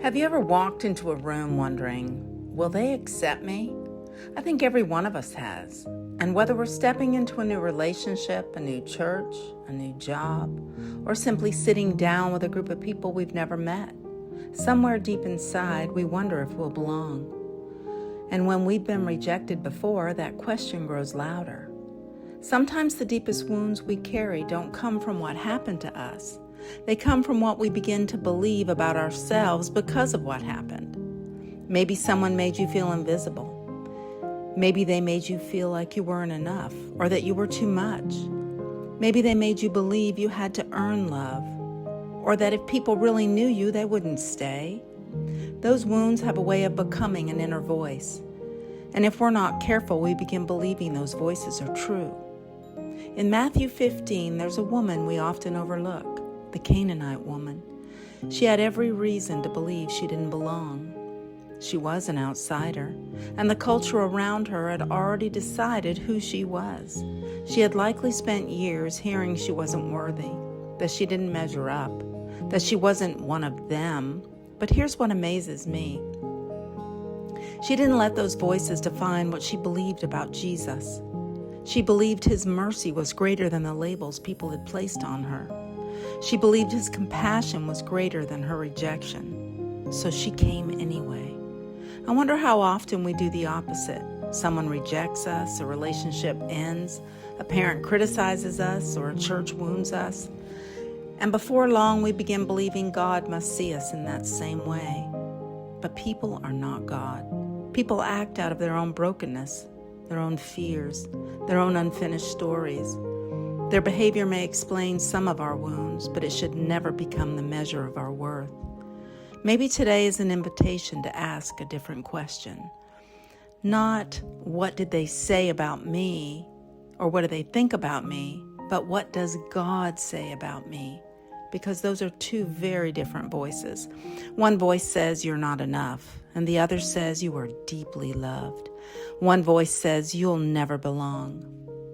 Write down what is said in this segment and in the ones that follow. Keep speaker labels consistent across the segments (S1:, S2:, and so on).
S1: Have you ever walked into a room wondering, will they accept me? I think every one of us has. And whether we're stepping into a new relationship, a new church, a new job, or simply sitting down with a group of people we've never met, somewhere deep inside we wonder if we'll belong. And when we've been rejected before, that question grows louder. Sometimes the deepest wounds we carry don't come from what happened to us. They come from what we begin to believe about ourselves because of what happened. Maybe someone made you feel invisible. Maybe they made you feel like you weren't enough or that you were too much. Maybe they made you believe you had to earn love, or that if people really knew you, they wouldn't stay. Those wounds have a way of becoming an inner voice. And if we're not careful, we begin believing those voices are true. In Matthew 15, there's a woman we often overlook, the Canaanite woman. She had every reason to believe she didn't belong. She was an outsider, and the culture around her had already decided who she was. She had likely spent years hearing she wasn't worthy, that she didn't measure up, that she wasn't one of them. But here's what amazes me. She didn't let those voices define what she believed about Jesus. She believed his mercy was greater than the labels people had placed on her. She believed his compassion was greater than her rejection. So she came anyway. I wonder how often we do the opposite. Someone rejects us, a relationship ends, a parent criticizes us, or a church wounds us. And before long, we begin believing God must see us in that same way. But people are not God. People act out of their own brokenness, their own fears, their own unfinished stories. Their behavior may explain some of our wounds, but it should never become the measure of our worth. Maybe today is an invitation to ask a different question. Not what did they say about me or what do they think about me, but what does God say about me? Because those are two very different voices. One voice says you're not enough, and the other says you are deeply loved. One voice says you'll never belong,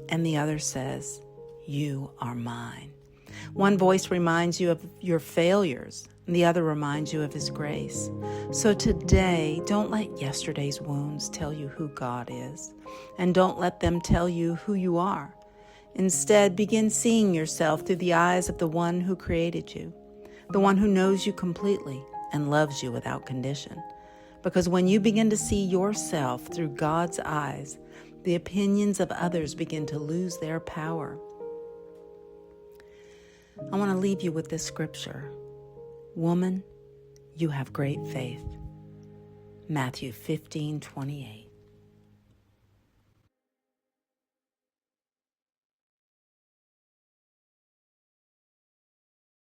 S1: and the other says you are mine. One voice reminds you of your failures, and the other reminds you of his grace. So today, don't let yesterday's wounds tell you who God is, and don't let them tell you who you are. Instead, begin seeing yourself through the eyes of the one who created you, the one who knows you completely and loves you without condition. Because when you begin to see yourself through God's eyes, the opinions of others begin to lose their power. I want to leave you with this scripture. Woman, you have great faith. Matthew 15:28.